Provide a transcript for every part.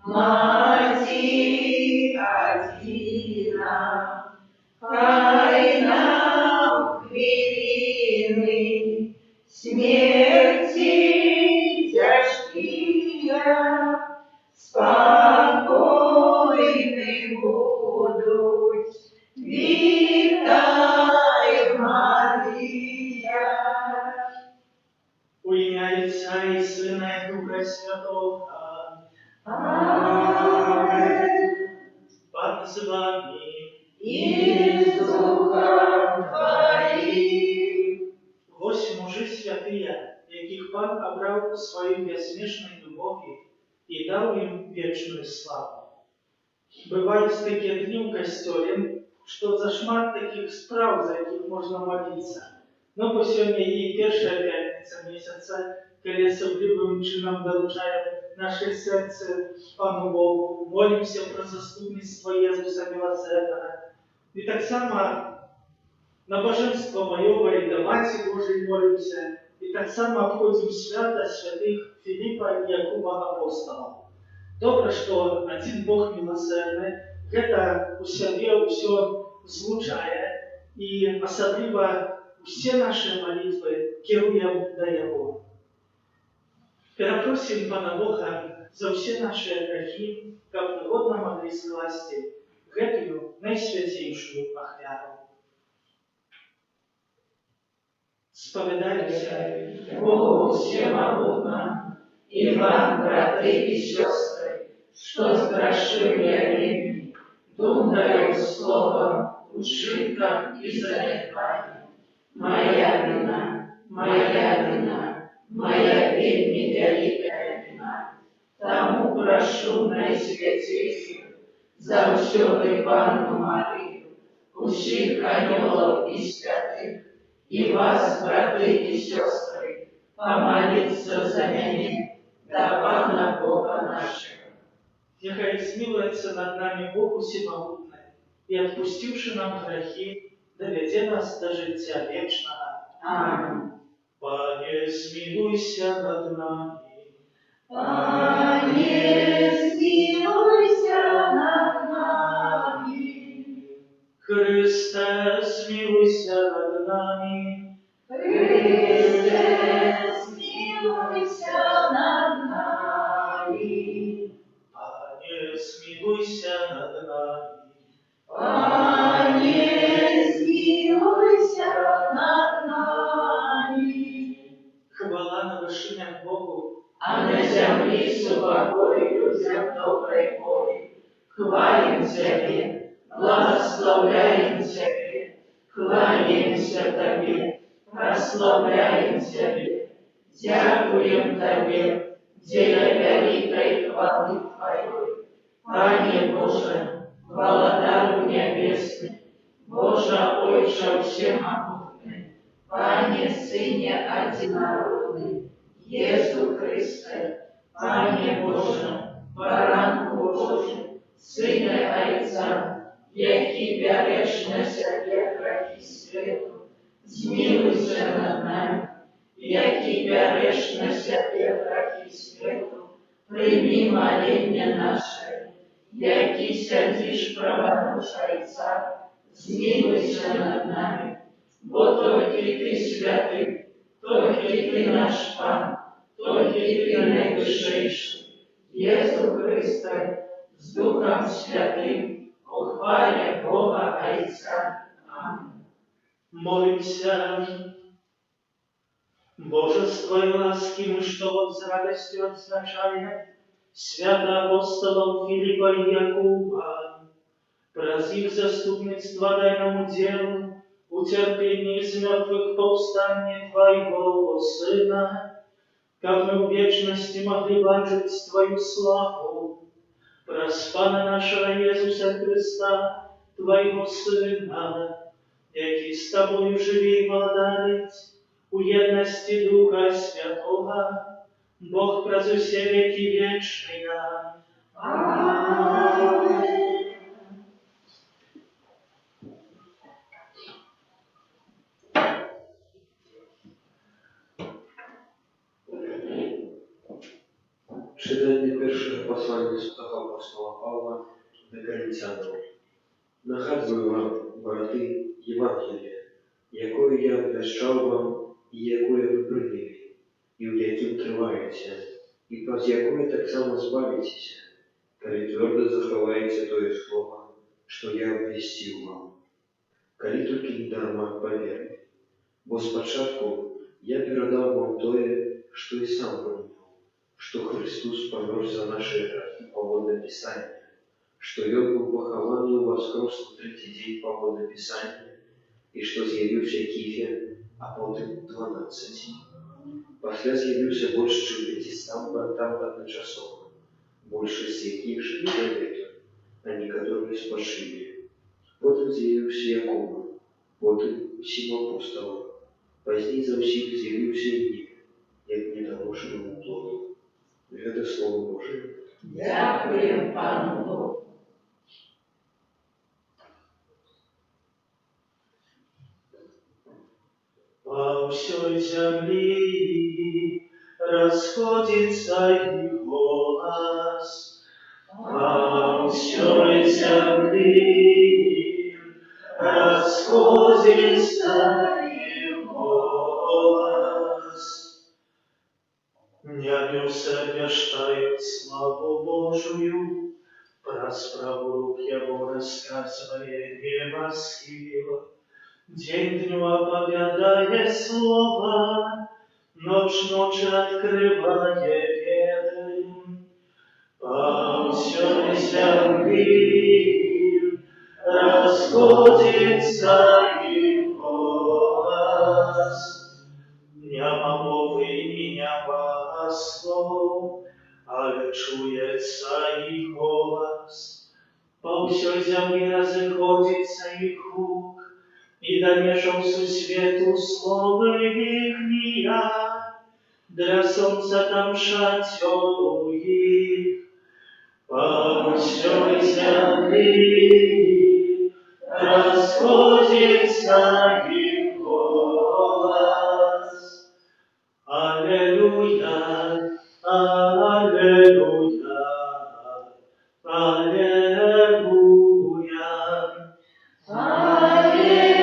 Мати Одина, хай нам хвилины смерти тяжкие спокойны будут. Витай, Мария. У ім'я Отця і Сина і Духа Святого. Аминь. Пан з вами. И с Духом Твоим. Ось мужи святые, яких Пан обрав своей безмежной любовью и дал им вечную славу. Бывают такие дни в костеле, что зашмат таких справ, за яких можно молиться. Но по сьогодні і перша п'ятниця місяця, коли особливим чином доручаємо наше серце Пану Богу, молимося про заступництво Єзуса Милосердного. І так само на божество Майова і до Маті Божої молимося, і так само обходимо свята святих Филиппа и Якуба апостолов. Добре, что один Бог милосердный, это у себе все звучає, и особливо все наши молитвы керуем до Его. Перепросим Пана Бога за все наши грехи, как угодно могли сласти, эту наисвятейшую охвяру. Споведайтеся Богу всемогутному, и вам, братья и сестры, что сгрешили времени, думаю словом, ушибком и занятанием. Моя вина, моя вельми великая вина. Тому прошу наисвятейших, за всюду Панну Марию, усіх анgelов и святых, и вас, братья и сестры, помолиться за меня, да Пана Бога нашего. Нехай смилуется над нами Бог Всемогутный, и, отпустивший нам грехи, доведе нас до життя вечного. Аминь. Пане, смилуйся над нами. Пане, смилуйся над нами. Христе, смилуйся над нами. Христе, смилуйся над нами. Пане, смилуйся над нами. Пане, смилуйся над нами. Хвала на вершинах Богу, А на земле супокой людям доброй воли. Хвалим Тебе, благословляем Тебе, кланяемся Тебе, прославляем Тебе, дякуем Тебе, деля великой хвалы Твоей. Пане Боже, Володару Небесный, Боже Отче Всемогутный, Пане Сыне Одинородный, Иисус Христе, Пане Боже, Баранку Божий, Сыне Отца, який береш на себе грехи світу, змилуйся над нами, який береш на себе грехи світу, прийми моління наше, який сидиш праворуч Отца, змилуйся над нами, бо тільки Ти святий, тільки Ти наш Пан, тільки Ти найвищийший, Єсу Христе, з Духом Святим, у хвалі Бога Отця. Аминь. молимся. Боже, с Твоей ласки мы, что вот с радостью отзначаем свято апостолов Филиппа и Якуба, проси их заступництва дайному делу, утерпение из мертвых повстание Твоего Сына, как мы в вечности могли бачить Твою славу, проспана нашего Иисуса Христа, Твоего Сына, який з Тобою живі і владарить, у єдності Духа Святого, Бог през усе веки вечный. Аминь. Читання першого послання святого апостола Павла до Коринтянам. Нагадую вам, брати, Євангелія, якою я обвящав вам, і якою ви прийняли, і в яким триваєте, і з якою так само збавитеся, коли твердо заховаєте тое слово, що я обвістив вам, коли тільки не дарма повірили. Бо спочатку я передав вам тое, що і сам прийняв, что Христос помер за наши грехи по водописанию, что Он был похован и воскрес на третий день по водописанию, и что з'явився Кифе, а потом 12. После з'явився больше, чем 500 братам одночасово, больше з яких же не а некоторые спашили. Потом з'явився Якова, потом всім апостолам, позднее за всіх з'явився і мені, як недорожному плоду. Это Слово Божие. Дякуємо Пану Богу. По всей земли расходится их голос, по всей земли расходится их голос. Небеса вещают славу Божию, про справу рук Его рассказывает небо сила. День дню оповедает слово, ночь ночи открывает веды. По всей земли расходится их голос. Нема мови і нема слов, але чується їх голос. По всій землі розходиться їх рук, і домішався світу слово їхнія, для сонця там шатер їх. По всій землі розходиться їх голос. Аллилуйя, аллилуйя, аллилуйя, Аллилуйя, аллилуйя,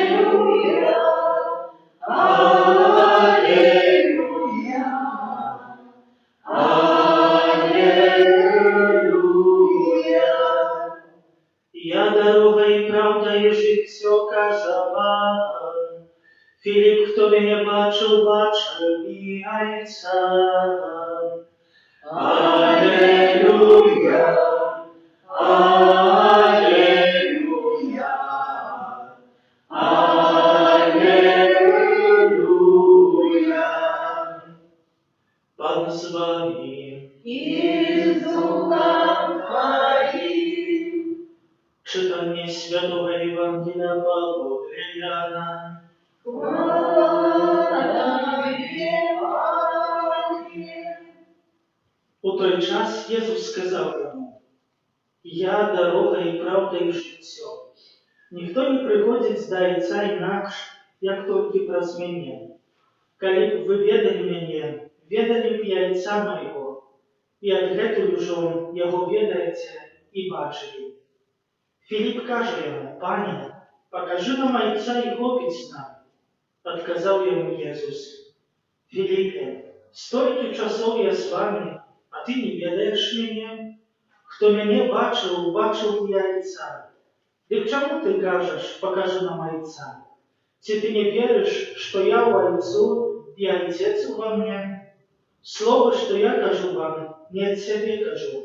аллилуйя. Я дорога і правда, і життя, каже вам. Філіп, хто мене бачив, бачив і Отця. Аллилуйя, аллилуйя, аллилуйя. Пан з вами. І з Духом Твоїм. Читання Святого Євангелія по Іоанна. У той час Єсус сказав йому: «Я дорога і правда і життя. Ніхто не приходить до Отця інакш, як тільки праз мене. Коли б ви ведали мене, ведали б і Отця моєго, і адгетуль же його ведаєте і бачили». Філіп каже йому: «Пане, покажи нам Отця і хопить нам». Отказав йому Єсус: «Філіпе, стільки часов я з вами, а ти не ведаєш мене? Хто мене бачив, бачив і Отця. І к чому ти кажеш, покажи нам Отця? Чи ти не віриш, що я у Отцу і Отець во мне? Слово, що я кажу вам, не от себе кажу,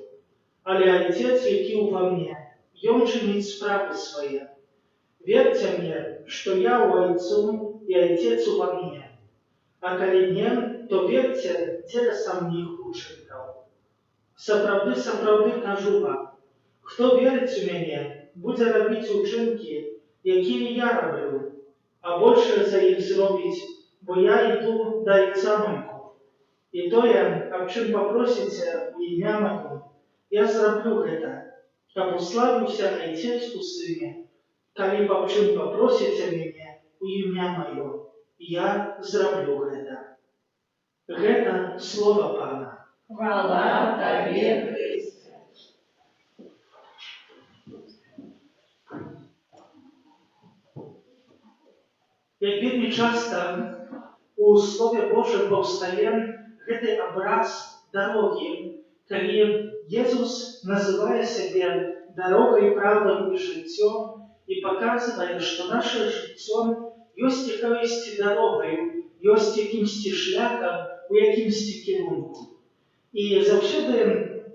але Отець, який во мне, Ён чинить справи свої. Верьте мне, что я у Отцу и Отец во мне. А коли нет, то верьте дело самих учеников. Сапраўды кажу вам, хто вірить у мене, буде робити учинки, які я роблю, а більше за їх зробить, бо я йду до Отця мого. І тое, об чим попросите у ім'я моє, я зроблю это, каб уславився Отець у Сині. Коли об чим попросите мене у ім'я моє, я зроблю это. Гэта слово Пана. Хвала Тобі. Пане Христе. Jak вельмі часта у Слове Божым паўстае гэты абраз дарогі, калі Езус называе сябе дарогай, правдам і жыццём і паказвае, што наше жыццё ёсць якаясьці дарогай, ёсць якімсьці шляхам, у якімсьці кірунку. І заўсёды,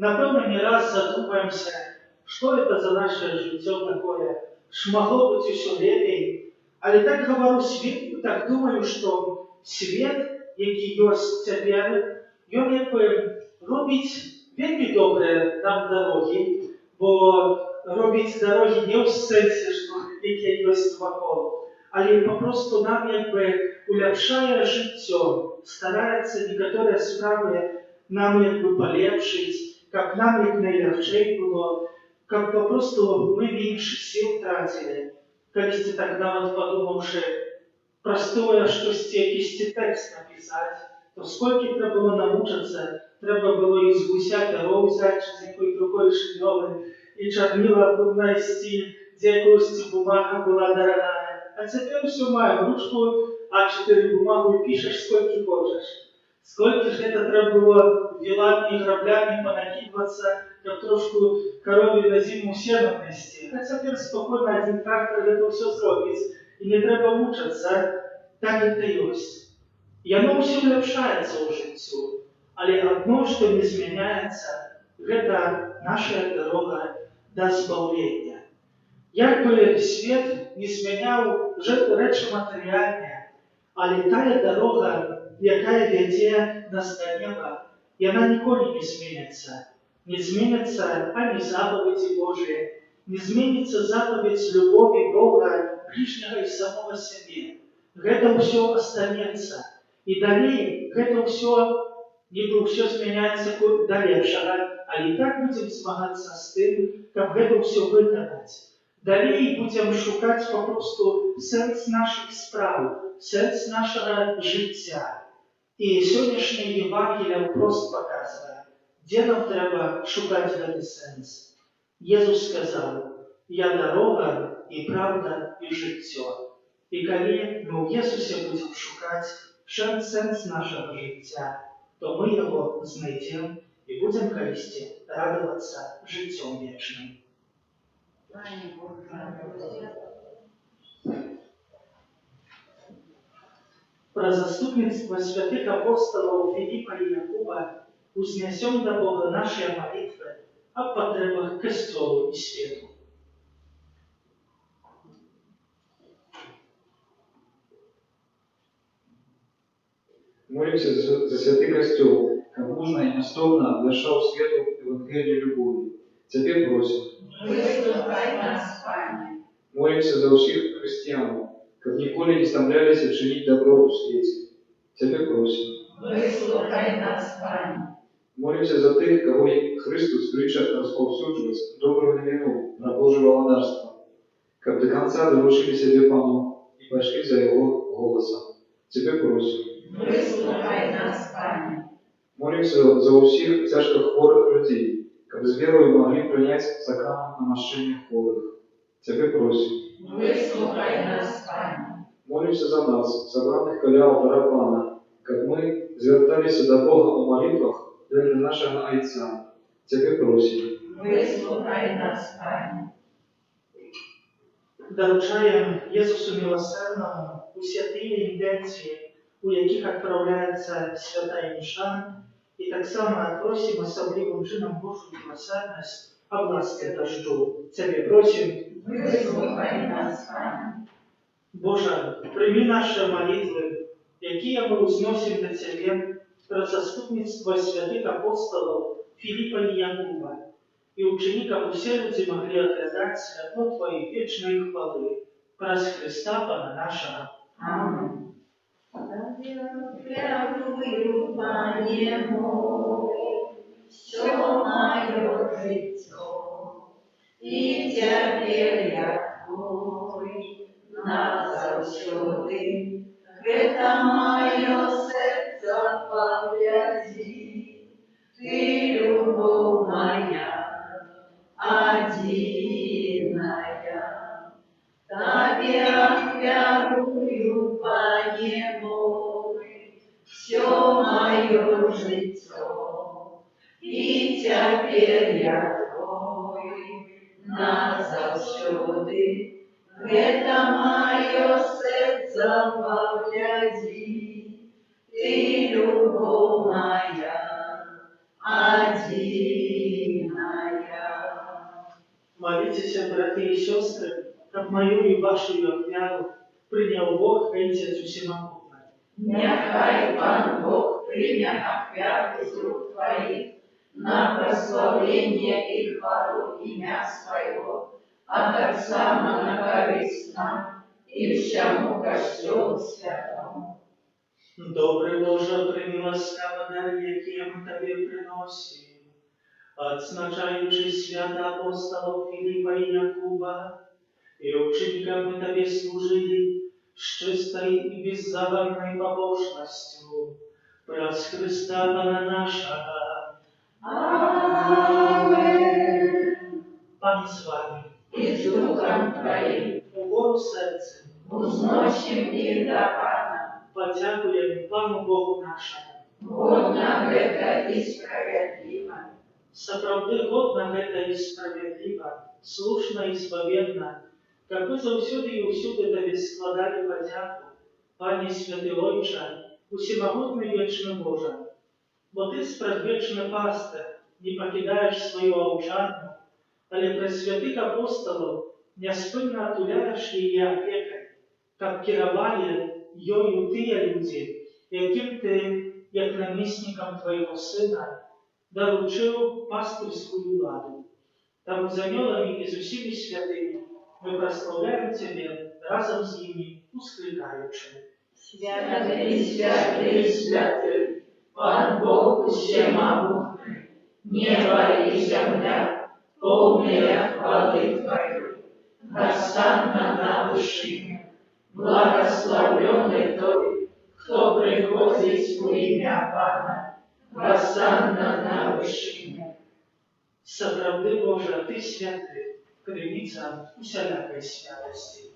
напэўна, не раз задумаемся, што гэта за наше жыццё такое, ж магло быць усё лепей. Але так гавару свет, так думаю, што свет, які ёсць цяпер, ён як бы робіць вельмі добрыя нам дарогі, бо робіць дарогі не ў сэнсе, што якія ёсць вакол, але папросту нам як бы уляпшае жыццё, стараецца некаторыя справы нам як бы палепшыць, каб нам як найлягчэй было, каб папросту мы менш сіл трацілі. Калісьці так нават падумаўшы, простое штосьці, якісьці тэкст напісаць, то сколькі трэба было навучыцца, трэба было і з гуся пяро ўзяць, ці з якой другой швёлы, і чарніла знайсці, дзе якосьці бумага была дарагая. А цяпер усё маем, ручку А4 бумагу і пішаш сколькі хочаш. Сколькі ж гэта трэба было вілами і граблями панакідвацца, каб трошку корові на зіму сена нести. А цяпер спокойно один трактор гэта ўсё зробіць, і не трэба мучацца, так гэта ёсць. Яно ўсё уляпшаецца ў жыццю, але адно, што не змяняецца, гэта наша дарога да збаўлення. Як бы свет не змяняў рэчы матэрыяльныя, але тая дарога, якая вядзе нас да неба, яна ніколі не зменіцца. Не зменіцца ані запаведзі Божыя, не зменіцца запаведь любові Бога, ближняга і самого сябе. Гэта ўсё астанецца. І далей гэта ўсё, нібы ўсё змяняецца да лепшага, але так будзем змагацца з тым, каб гэта ўсё выканаць. Далей будзем шукаць папросту сэнс нашых спраў, сэнс нашага жыцця. І сённяшняе Евангелие прост паказвае, дзе нам трэба шукаць гэты сэнс. Езус сказаў: «Я дарога і правда і жыццё». І калі мы ў Езусе будзем шукаць сэнс нашага жыцця, то мы яго знайдзем і будзем калісьці радавацца жыццём вечным. Про заступництво святых апостолов Филиппа и Якуба узнесем до Бога наши молитвы о потребах Костёлу и свету. Молимся за святый Костёл, как можно и настойно обращал свету Евангелие любови. Тебе просим. Выслухай нас, Пане. Молимся за всех христиан, как николи не стомлялись чинить добро в свете. Тебе просим. Выслухай нас, Пане. Молимся за тех, кого Христос кличе розповсюджувати добру новину про Божье володарство, как до конца довершили себе Пану и пошли за Его голосом. Тебе просим. Выслухай нас, Пане. Молимся за всех тяжко хворых людей, как с верой могли принять сакрамент намощения хворых. Тебе просим. Выслухай нас, Пане. Молимся за нас, собранных коля алтаря Пана, как мы звертались до Бога о молитвах для нашего Отца. Тебе просим. Выслухай нас, Пане. Доручаем Езусу Милосердному усе тыя інтенції, у яких адпраўляецца святая міша, і таксама просім асаблівым чынам Божую милосерднасць аб ласцы дажджу. Цябе просім. Выслухай нас, Пане. Божа, прыймі нашы малітвы, якія мы ўзносім да Цябе пра заступніцтва святых апостолаў Філіпа і Якуба, і ўчыні, каб усе людзі маглі аглядаць святло Твоей вечнай хвалы праз Христа Пана нашага. Аминь. Вірую, Пане мой, все моє життя, і тепер як Твой назавсюди, гэта моє серце погляді, Ти любиш любовь моя, одиная, Тебе ахвярую, Пане мой, все мое житье, и теперь я Твой назавсюди. Это мое сердце погляди, Ты любовь моя, одиная. Молитесь, братья и сестры, как мою и вашу ахвяру принял Бог, Отец Всемогутний. Нехай Пан Бог прийме ахвяру з рук Твоих на прославление и хвалу имя Своего, от Отца на корысть нам и всему Костелу Святому. Добрий Боже, прийми ласкаво дар, який ми Тобі приносимо. Отзначаючи свята апостолов Филиппа и Якуба, и ученикам мы Тебе служили с чистой и беззаботной побожностью, праз Христа Пана нашего. Аминь. Пан с вами, И с Духом Твоим упору сердце, узносим их до Пана, подякуем Пану Богу нашему. годно это и справедливо. Сапраўды годна гэта і справядліва, слушна і спаведна, каб мы заўсёды і ўсюды Табе складалі падзяку, Пане Святы Ойча, усемагутны вечны Божа. Бо Ты спрадвечны пастыр, не пакідаеш сваю аўчарню, але праз святых апосталаў няспынна атуляеш яе апекай, каб кіравалі ёю тыя людзі, якім Ты, як намеснікам Твайго Сына, доручил пастырскую ладу. Там з анёлами и з усіми святыми мы прославляем Тебе разом с ними, ускликаючи. Святый, святый, святый, Пан Бог всемогутный, небо и земля, полные хвалы Твоей. Госанна на вышине, благословленный Той, кто приходит в имя Пана. Госанна на вышине. Сапраўды, Божа, Ты святы, крыніца усялякай святости.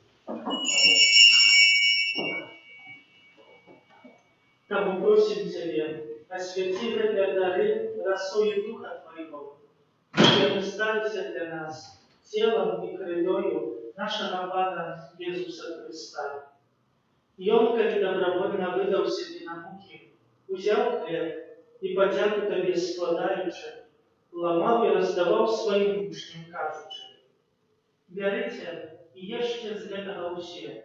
Тому просим Тебе, освяти гэтыя дары росою Духа Твоего, чтобы сталися для нас телом и крылою нашего Пана Иисуса Христа. И Он, коли добровольно выдал себе на муки, взял хлеб и подяку Тебе складаючи, ламав и раздавал своим учням, кажучи: «Берите и ешьте з гэтага ўсе,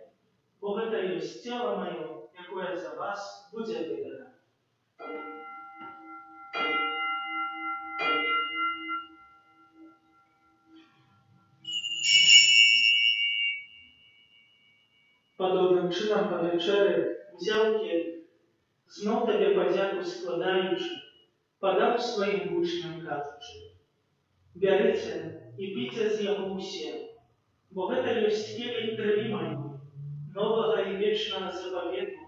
бо гэта ёсць тело мое, якое за вас будзе выдано». Подобным чином по вечері взяв келих, знов Тебе подяку складаючи, подав своїм учням, кажучи: «Берите і пійте з його усі, бо гэта ёсць келих крові моєї, нового і вечного заповіту,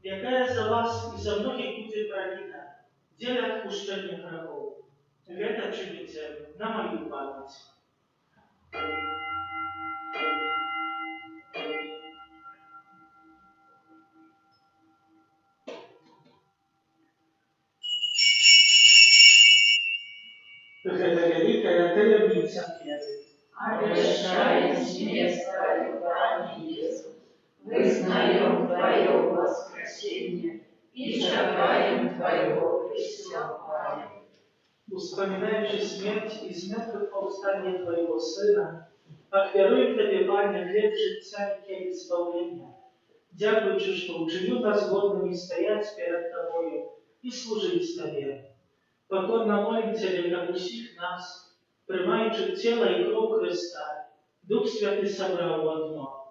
якая за вас і за многих буде пролита, для відпущення грехов. Гэта чините на мою пам'ять». Гэта вялікая таямніца веры. Обещаем смерть Твою, Пане Иисус, вызнаем Твое воскресение и шагаем Твоего преступления. Вспоминаючи смерть и из мертвых повстание Твоего Сына, ахвяруем Тебе, Пане, хлеб життя и келих избавления, дякуючи, что учинил нас годными стоять перед Тобою и служить Тебе. Покорно молим Тебе, как усіх нас, приймаючи тіло і кров Христа, Дух Святий собрав в одно.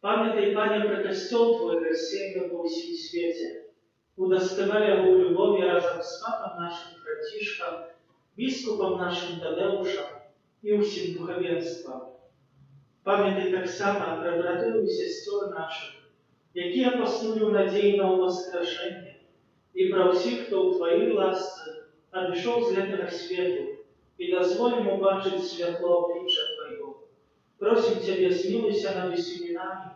Пам'ятай, Пане, про костел Твой рассеянный по всем свете. Удостоверяй его в любови разом с папом нашим братишком, біскупом нашим Тадеушем и усім духовенством. Пам'ятай так само про братів і сестер наших, які послужили надії на воскрешення, і про всіх, хто у Твоїй ласці надышоў з гэтага свету, і дазволь ему бачыць святло обличчя Твайго. Просім Цябе, змілуйся над усімі намі,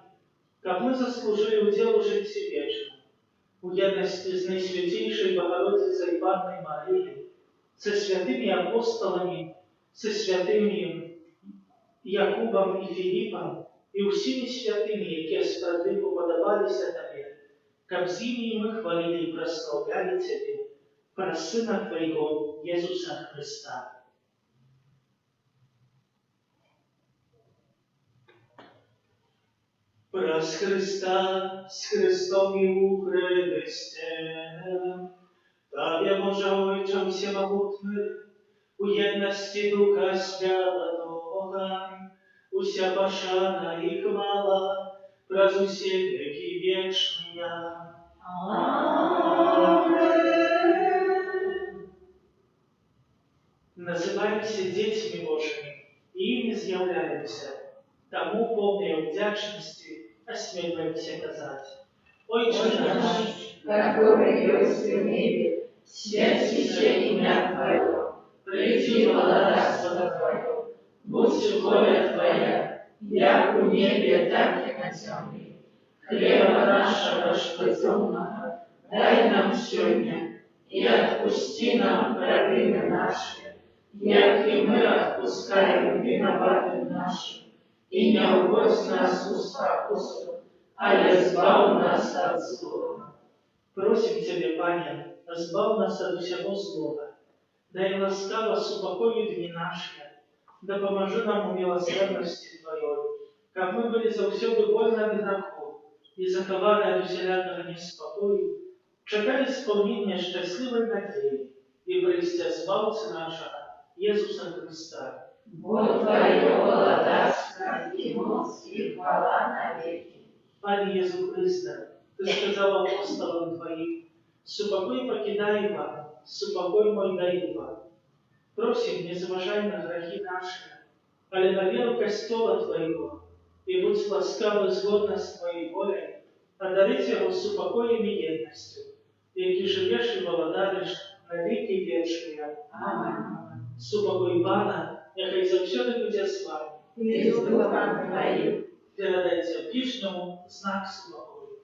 каб мы заслужили удел у житті вечному, у єдності з Найсвятейшою Богородицею Панною Марією, со святими апостолами, со святими Якубом і Філіпом, і усіми святими, які справді уподобалися Тобі, каб з ім'ї ми хвалили і прославляли Тебе, про Сина Твоего, Єсуса Христа. Праз Христа, з Христом і у Христе, Табе може Ойче всемогутний, у єдності Духа Святого, уся пошана і хвала, праз усі веки вічния. Називаємося дітьми Божими, і ими з'являємося. Тому повною вдячності осмеливаемся казати. Отче наш, который есть в небе, святится имя Твое, приди царство Твое, будь воля Твоя, як у небе, так и на земле. Хлеба нашего штодневного дай нам сегодня, и отпусти нам провины наши, як и мы отпускаем виноватым нашим. И не уводь нас в спокусу, але збав нас от злого. просим Тебе, Пане, збав нас от всего злого. Дай ласкаво супокою дни наши, да поможи нам у милосердности Твоей, как мы были завсёды вольны от греху и захованы от усялякого неспокою, чекали исполнения счастливой надеи и бристя збавцы нашего, Иисуса Христа. Бо Твое владарство и моц и хвала навеки. Пане Иисус Христе, Ты сказал апостолам Твоим, «Супокой покидай вам, супокой мой даю вам». Просим, не заважай на грехи наши, але на веру Костела Твоего, и будь ласкавы згодно с Твоей волей, одарить его супокоем и едностью, які живеш и володариш на веки вечные. Аминь. Супокой Пана, нехай завсёды буде з вами. И с Духом Твоим. Передайте ближнему знак супокою.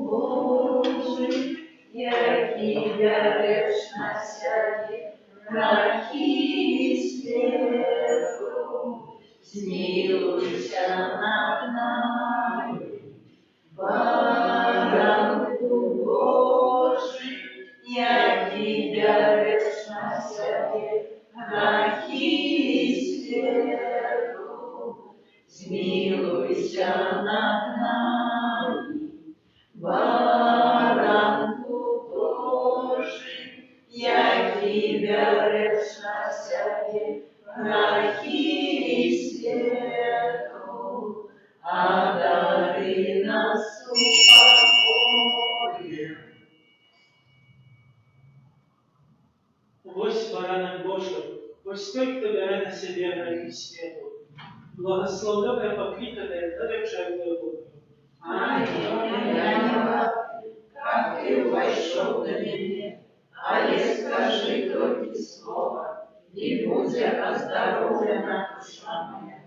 Божий, який береш на себе грехи світу, змилуйся над нами. Баранку Божий, який береш на себе грехи світу, змилуйся над нами. Баранку Божий, який береш на себе грехи світу, одари нас упокоєм. Ось баранок Божий, ось той, хто бере на себе грехи світу. Благословленне покликане, нарече Богу. Как ты вошел до меня, але скажи только слово, и будет оздоровлена душа моя.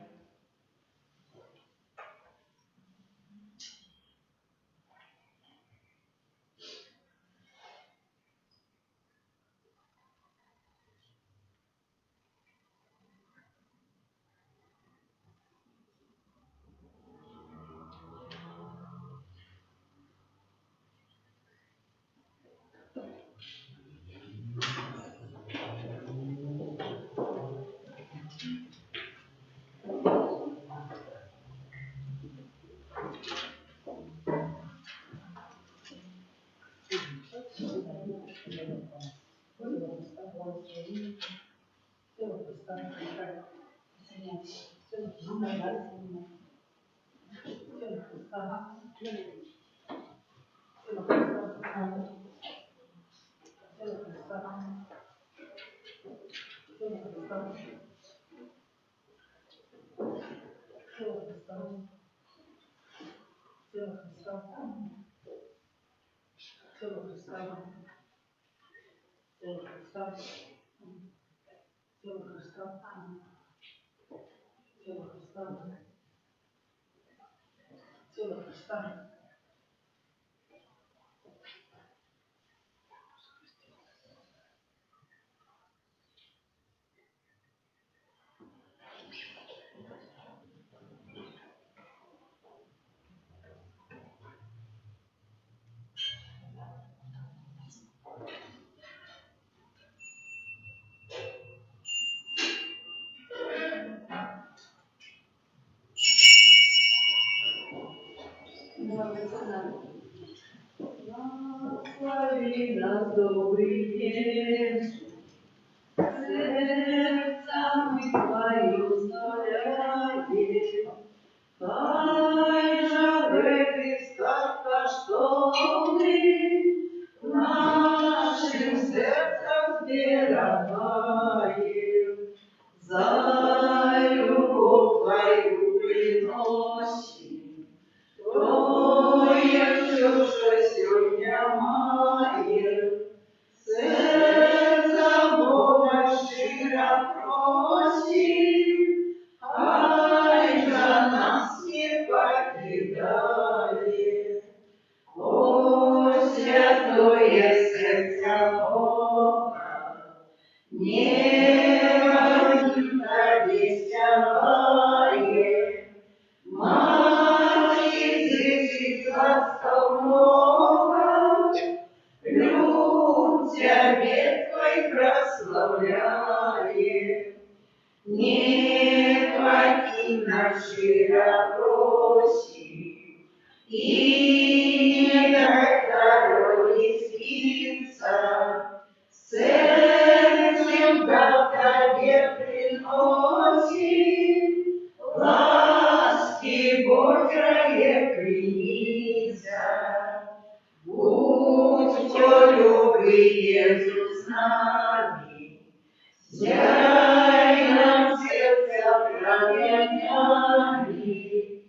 Тіло Христа. Тіло Христа. Тіло Христа. Тіло Христа. Тіло Христа. Тіло Христа. Благослови нас, добрый день, сердца мы Твои устрояем. Ай же Христа, что мы в нашим сердцах сберегаем, за любовь Твою приносим. Тое все, что сегодня маем, сердца Бога щиро просим, ай же нас не покидает. О, святое сердце Бога, невынно веселое, Мать язычества много, люд Тебе Твой прославляет. Не покинь нас щиро просим, и не дай дороги сбиться, сердцем да Тебе приносим, ласки Божие примися. Будь любый Иисус с нами, зяй нам сердце пламенями,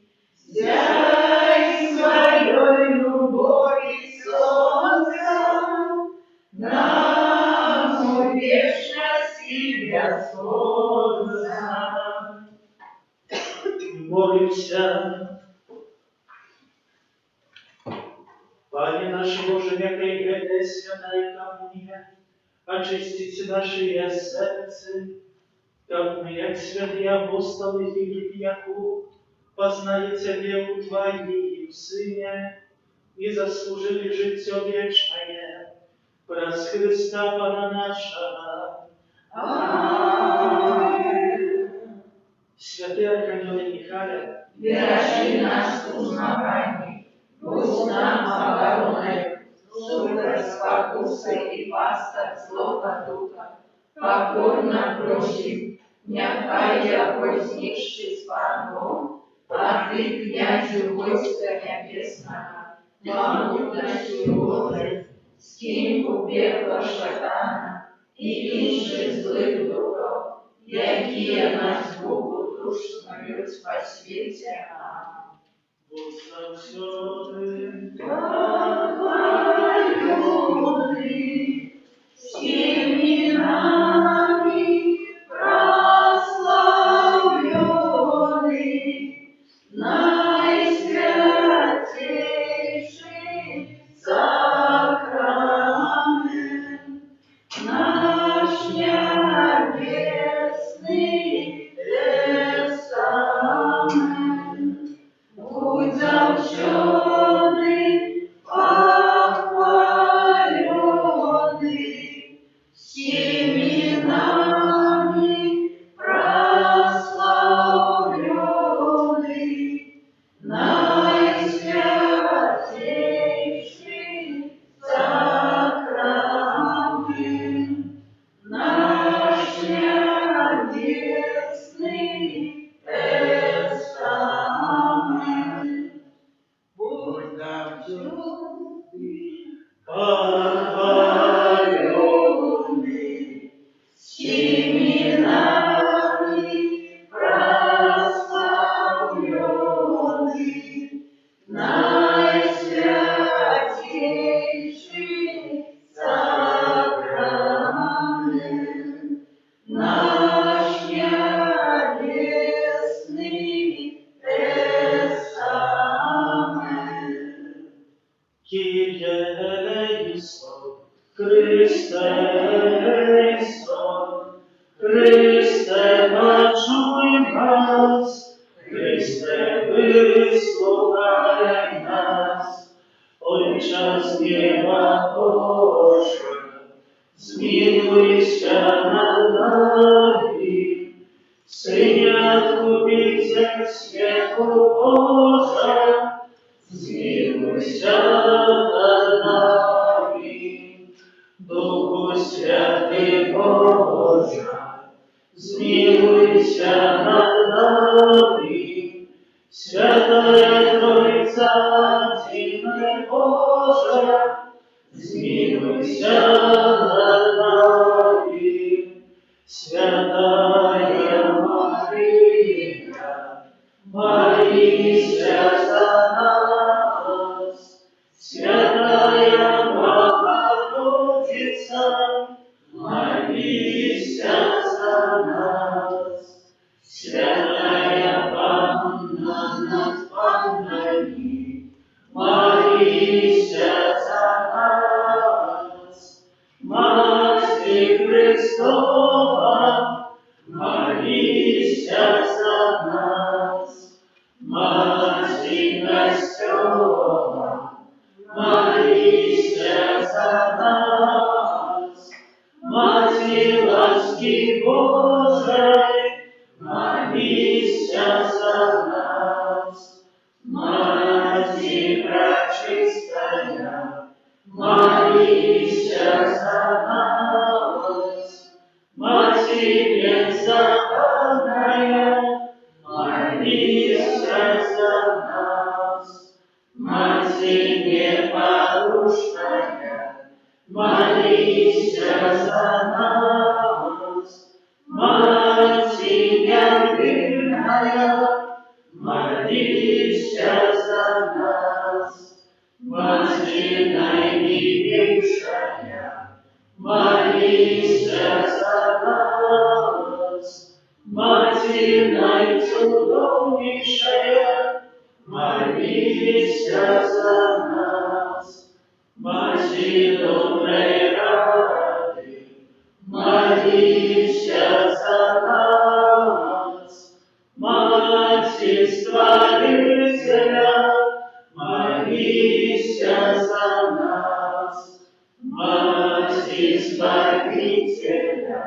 зяй своей любовью солнцем, нам вечно себя солнца. Молимся. Пане наш Боже, некой этой святой коммуне, очистите наши сердца, как мы, як святые апостолы Филипп и Якуб, познали Тебе у Твоей в Сыне и заслужили житье вечное, праз Христа Пана нашего. Аминь. Святый Архангел Михаил, Бережи нас у змаганні, будь нам обороною, супер спокуси і пастор злого духа. Покорно просим, нехай я вознесшись Пану, а Ты, князю войска небесного, могутностью Божией, скинь у пекла шатана и інших злых духов, якие нас Богу душ смоють по свете. Бог завсёды, Похваленный, всеми нами прославленный, наисвятейший сакрамент, наш небесный тестамент, будь завсёды похваленный, всеми нами прославленный, наисвятейший сакрамент, наш небесный тестамент. Будь Христе, Христе, почуй нас, Христе, вислухай нас, Отче з неба Боже, змилуйся над нами, Синя Откупитель світу Божа, змилуйся над нами, Духу Святий Боже, змилуйся над нами, Святая Троица, Дивная Божа, змилуйся над нами, Святая Мария, молися за нас, Святая Богородица, молися за нас, Святая Панна над паннами, молися за нас, Матерь Христова, молися за нас, Матерь Костёла, молися за нас, Матерь ласки Божией, молися за нас, Матерь пречистая, молися за нас, Матерь беззаконная, молися за нас, Матерь непорушная, молися за нас, Матерь неверная, молися за нас, Матерь наимилейшая, молися за нас, Матерь наичудовнейшая, молися за нас, Матерь доброй рады, молися за нас, Матерь Створителя, молися за нас, Матерь Избавителя,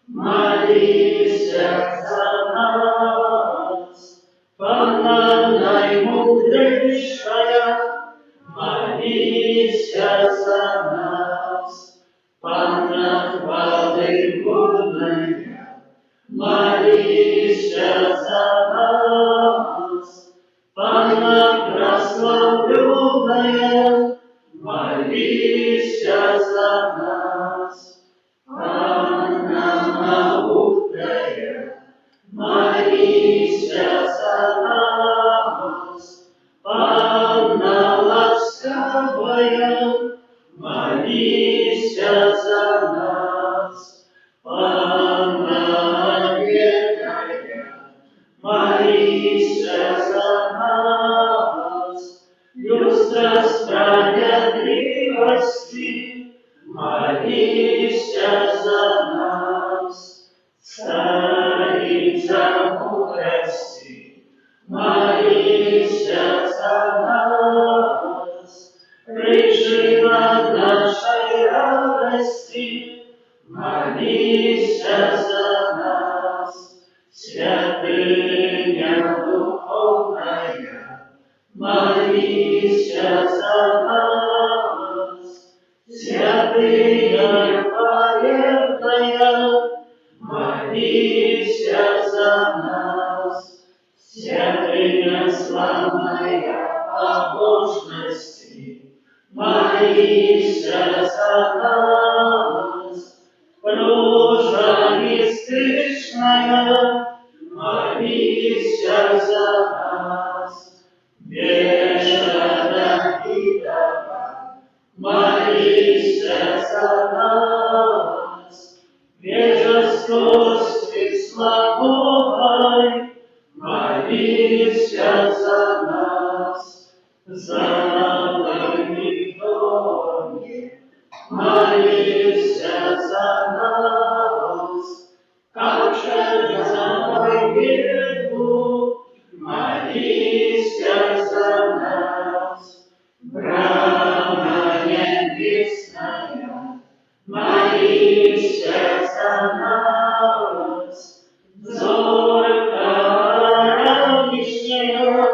молися за нас, Панна наимудрейшая, молися за нас, Панна хвалы годная, молися за нас, Панна прославленная, молися за нас, Панна наукная, молися за нас, Панна ласкавая, молися за нас, Панна верная, молися за нас, люстра справедливости, молися за нас, царица мудрости, молися за нас, причина нашей радости, молися за нас, святыня духовная, молися за нас, святыня хвалебная, молися за нас, святыня славная побожности, молися за нас, рожа бесстыжная, молися за нас, вежа Давидова, молися за нас, вежа скорости славой, молися за нас, за доме, молися молися за нас, зорка ранішня,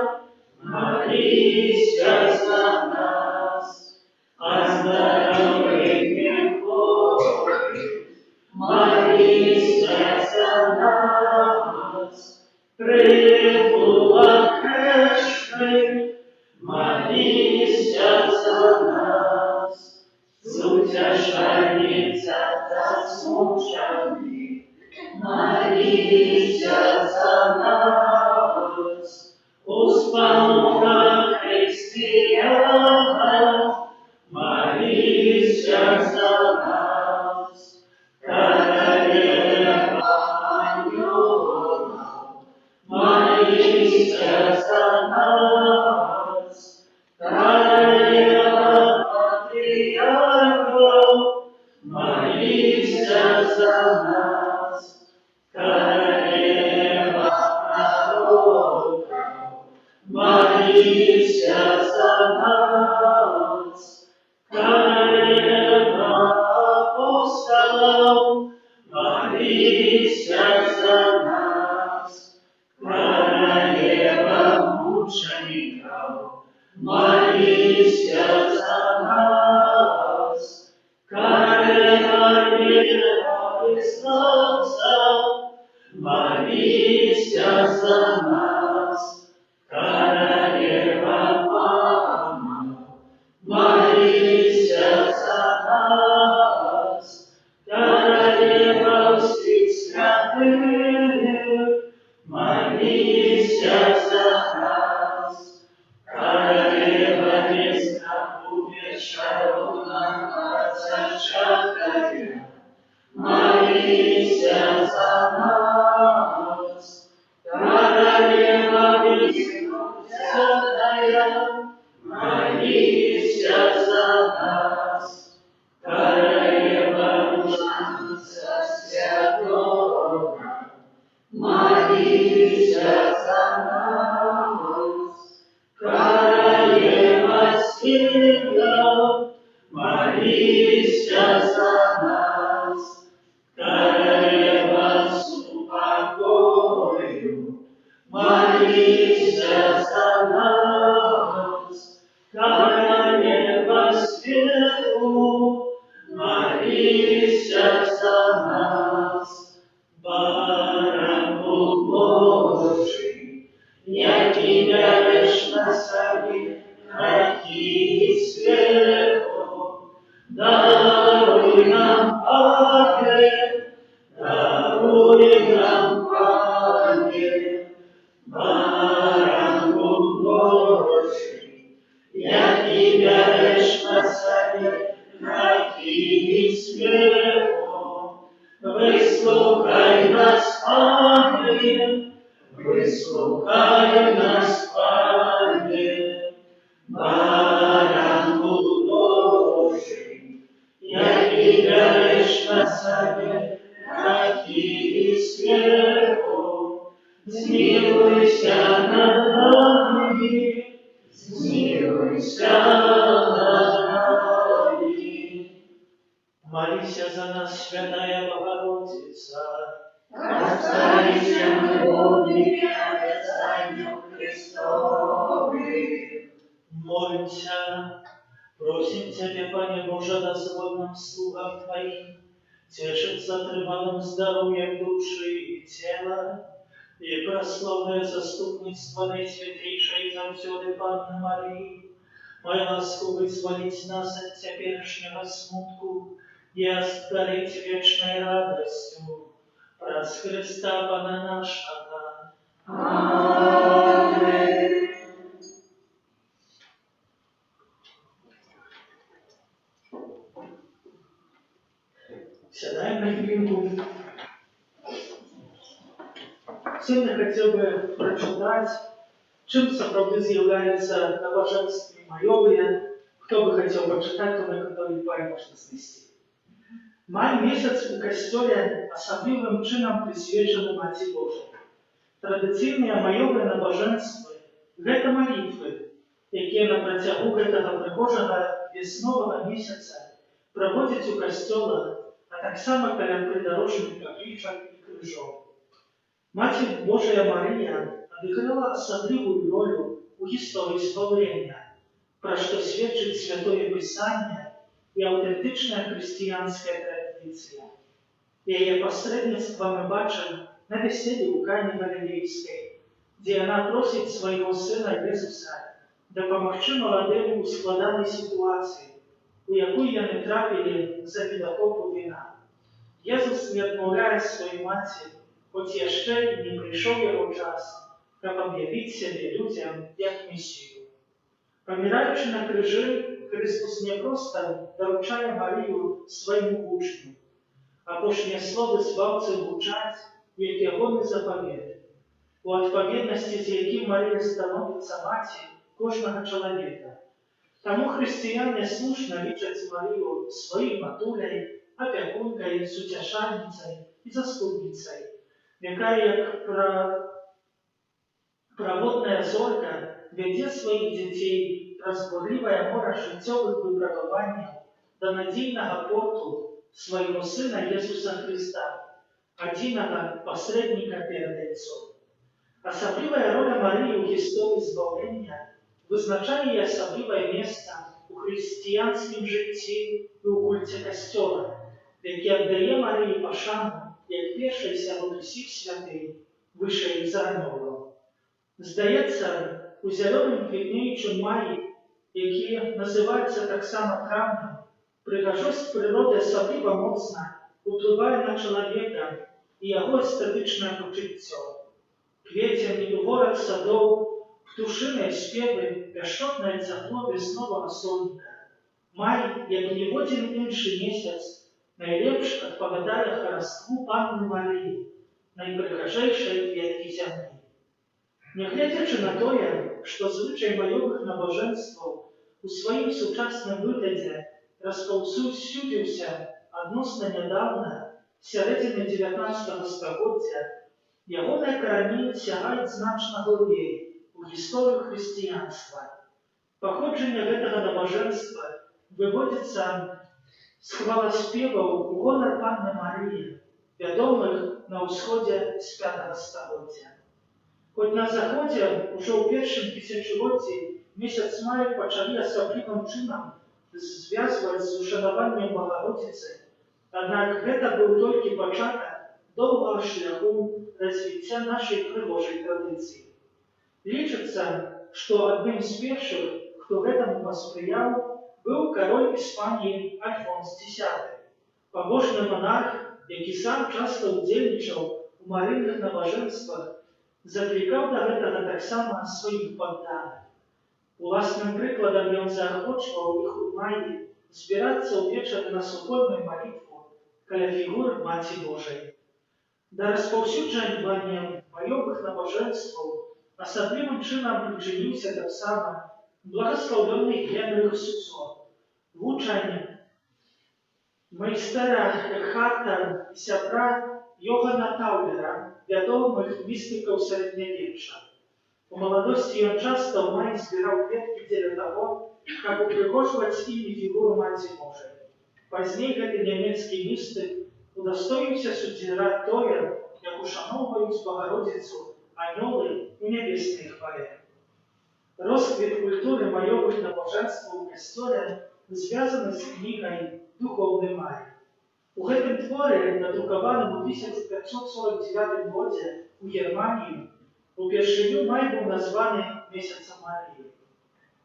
молися за нас, оздоровлення хворих, молися за нас, притула грешних, молися за нас, утешається засмучених, молися за нас, у спалухах християн, молися за нас, королева ангелов, молися за нас, королева патриархов, молися за нас, королева пророков, молися за нас, королева апостолов, молися за нас, королева мучеников, молися за нас, королева верных солнцев, молися за нас, королева мама, молися за нас, королева всех святых, молися за нас, королева без страху вечерного зачатая, молися за нас, королева бессмертная, молися за нас, королева рожденца святого, молися за нас, королева сильна, молися за нас, королева с упокою, молися за нас, королева свету, молися за нас, бараку Божий, який береш на собі гріхи світу, даруй нам, Пане, даруй нам, Пане, бараку Божий, який береш на собі гріхи світу, вислухай нас, Пане, вислухай нас, Пане, баранку Божий, який береш на себе гріхи світу, змилуйся над нами, змилуйся над нами. Молися за нас, Святая Богородица, остались мы водными обетованием Христовым. Молимся, просим Тебя, Пане Боже, дозволь нам слугам Твоим тешиться тревалым здоровьем души и тела, и прославное заступництво Наисвятейшей завсёды Панны Марии, мой ласку вызволить нас от теперешнего смутку и оздарить вечной радостью. Праз Христа Пана нашего. Аминь. Сядаем на хвилинку. Сегодня хотел бы прочитать, чим сапраўды з'яўляюцца набажэнствы маёвыя. Хто бы хотел почитать, то на который пай можна знайсці. Май месяц у касцёле асаблівым чынам прысвечаны Маці Божай. Традыцыйныя маёвыя набажэнствы – гэта малітвы, якія на працягу гэтага прыгожага весновага месяца праводзяць у касцёлах так само каля прыдарожных каплічак і крыжоў. Маці Божая Марыя адыграла асаблівую ролю ў гісторыі збаўлення, пра што сведчыць Святое Пісанне і аўтэнтычная хрысціянская традыцыя. Яе пасрэдніцтва мы бачым на вяселлі ў Кані Галілейскай, дзе яна просіць свайго сына Езуса дапамагчы маладым у складанай сітуацыі, у якую яны трапілі з-за недахопу віна. Езус не адмаўляе сваёй маці, хоць яшчэ не прыйшоў яго час, каб аб'явіць сябе людзям як месію. Паміраючы на крыжы, Христус не проста даручае Марыю свайму вучню. Апошнія словы збаўцы гучаць, як ягоны запавет, у адпаведнасці з якім Марыя становіцца маці кожнага чалавека. Таму хрысціяне слушна лічаць Марыю сваёй матуляй, апякункай, суцяшальніцай і заступніцай, якая, як праводная зорка, вядзе сваіх дзяцей праз бурлівае мора жыццёвых выпрабаванняў да надзейнага порту свайго Сына Езуса Хрыста, адзінага пасрэдніка перад Айцом. Асаблівая роля Марыі ў гісторыі збаўлення вызначае і асаблівае месца ў хрысціянскім жыцці і ў кульце Касцёла, які аддае Марыі пашану як першай сярод усіх святых, вышэй за анёлаў. Здаецца, у зялёным квітнеючым маі, які называецца таксама траўнем, прыгажосць прыроды асабліва моцна ўплывае на чалавека і яго эстэтычнае пачуццё. Кветень і вораг садоў, птушыныя спевы, пяшчотнае цяпло весновага сонніка. Май, як ніводзін іншы месяц, найлепш адпавядае хараству Панны Марыі, найпрыгажэйшай кветкі зямлі. Нягледзячы на тое, што звычай маёвых набажэнстваў у сваім сучасным выглядзе распаўсюдзіўся адносна нядаўна, сярэдзіны 19 стагоддзя, ягоныя карані сягаюць значна глыбей у гісторыю хрысціянства. Паходжанне гэтага набажэнства выводзіцца з хваласпеваў у гонар Панны Марыі, вядомых на ўсходзе з 5 стагоддзя. Хоць на заходзе ўжо ў першым тысячагоддзі месяц мая пачалі асаблівым чынам звязваць з ушанаваннем Багародзіцы, аднак гэта быў толькі пачатак доўгага шляху развіцця нашай прыгожай традыцыі. Лічыцца, што адным з першых, хто гэтаму паспрыяў, быў кароль Іспаніі Альфонс X, пабожны манарх, які сам часта ўдзельнічаў у марыйных набажэнствах, заклікаў да гэтага таксама сваіх падданых. Уласным прыкладам ён заахвочваў іх у маі збірацца ўвечары на супольную малітву каля фігур Маці Божай. Да распаўсюджання маёвых набажэнстваў асаблівым чынам прычыніўся таксама благаслаўлёны Генрых Сусо, вучань майстара Экхарта і сябра Йогана Таулера, вядомых містыкаў сярэднявечча. У маладосці ён часта ў маі збіраў кветкі дзеля таго, каб упрыгожваць імі фігуру Маці Божай. Пазней гэты нямецкі містык удастоіўся судзіраць тое, як ушаноўваюць Багародзіцу анёлы ў нябеснай хвале. Росквіт культуры маёвых набажэнстваў у касцёле звязаны з кнігай «Духоўны май». У гэтым творе, надрукаваным у 1549 годзе ў Германії, упершыню май быў названы месяцам Марыі.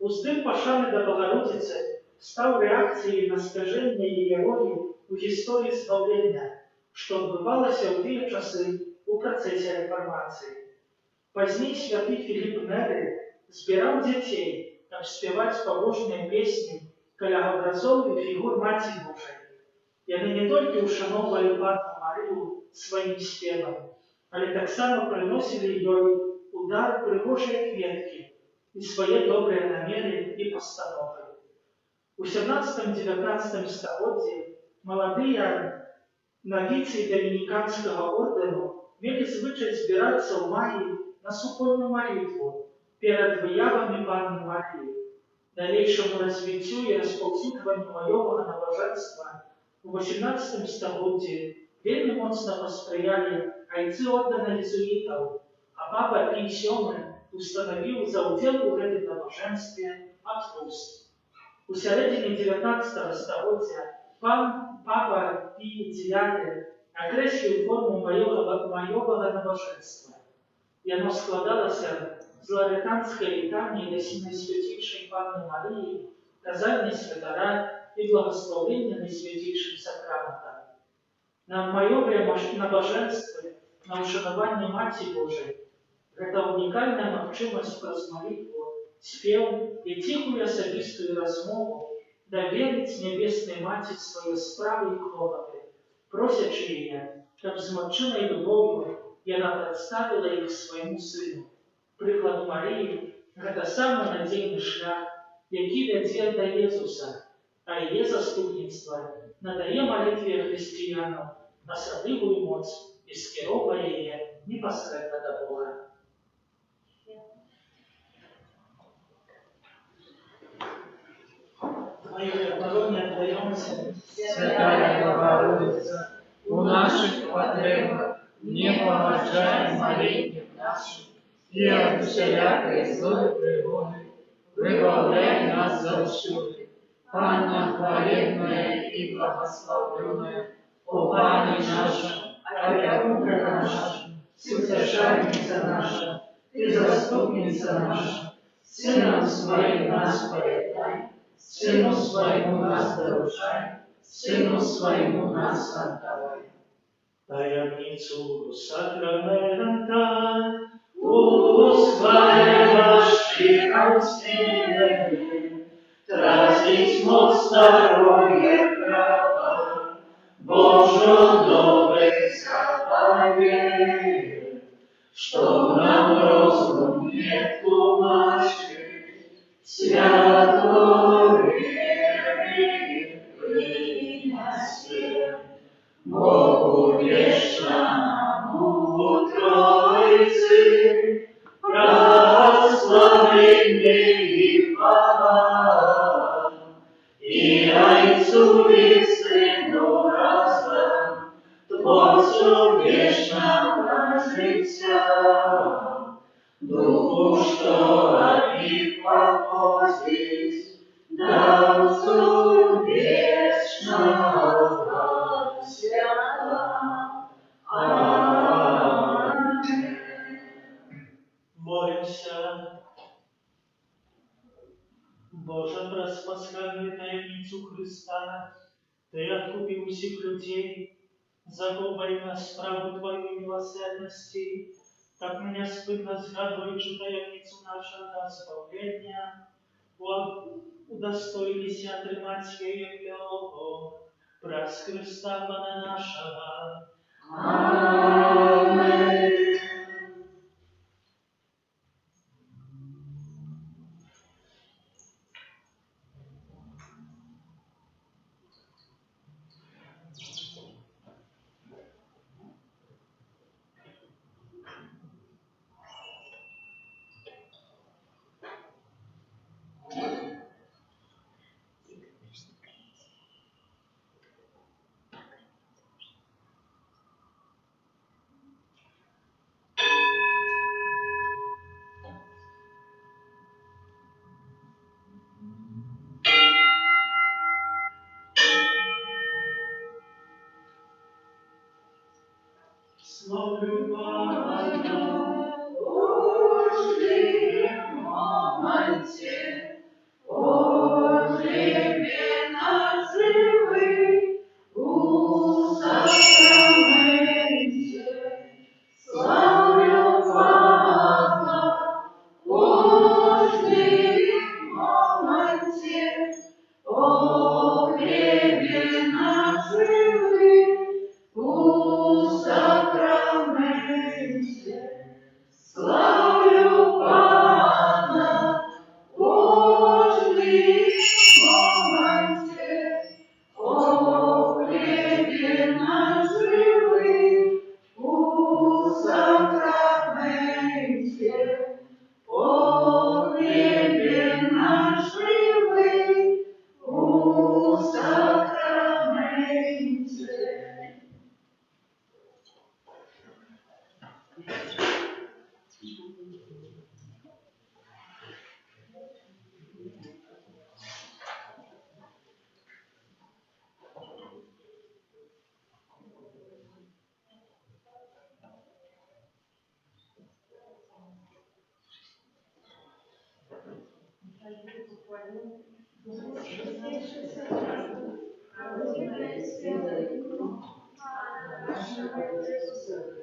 Уздым пашаны да Багародзіцы стаў рэакцыяй на скажэнне яе ролі ў гісторыі збаўлення, што адбывалася ў тыя часы ў працэсе рэфармацыі. Пазней святы Філіп Неры збіраў дзяцей, каб спяваць пабожныя песні каля абразоў і фігур Маці Божай. Яны не толькі ушаноўвалі Панну Марыю сваім спевам, але таксама прыносілі ёй у дар прыгожыя кветкі і свае добрыя намеры і пастановы. У 17-19 стагоддзі маладыя навіцы дамініканскага ордэну мелі звычай збірацца ў маі на супольную малітву перад выявамі Панны Марыі. Далейшаму развіццю і распаўсюджванню маёвага набажэнства У 18 стагоддзі вельмі моцна паспрыялі айцы ордэна езуітаў, а папа Пій VII устанавіў за ўдзел у гэтым набажэнстве адпусткі. У сярэдзіне 19 стагоддзя папа Пій IX акрэсліў форму маёвага набажэнства. Яно складалася з ларэтанскай літаніі да Найсвяцейшай Панны Марыі, казання святара і благословення Найсвятейшим сакраментам. На маёвыя набажэнствы, на ўшанаванне Маці Божай, гэта унікальная магчымасць праз малітву, спеў і ціхую асабістую размову даверыць нябеснай Маці свае справы і клопаты, просячы яе, каб з матчынай любоўю яна прадставіла іх свайму сыну. Прыклад Марыі – гэта самы надзейны шлях, які вядзе да Езуса, а яе заступніцтва надае малітве хрысціянам асаблівую моц і скіроўвае яе непасрэдна да Бога. Твоей обороне отдаемся, Святая Богородица, у наших потребах не поважай молитв наших, и от всякой злой пригоды выбавляй нас завсюду. Панна хвалебная и благословленная, Пани наша, опекунка наша, Всеутешальница наша, Ты заступница наша, Сыном Своим нас поедай, Сыну Своему нас дарушай, Сыну Своему нас отдавай. Таємницю сакрамента усваивавши устины, тратить моц здоровье право, Божу добрый заповедь, что нам розум не тлумачит, святой веры принеси. Богу вечному Троицы, прославление и хвала, и Отцу и Сыну разом, Творцу вечного життя, Духу, что от них походит, Дарцу вечного свята. Аминь. Молимся. Боже, праз пасхальную таємницю Христа, Ты откупил всех людей, заховай нас справу Твоей милосердности, так меня спытно згадуючи таємницю нашого спавлення, удостоилися отримать Его, праз Христа Пана нашего. Аминь. тішися Господи, але святий кров, нашого Ісуса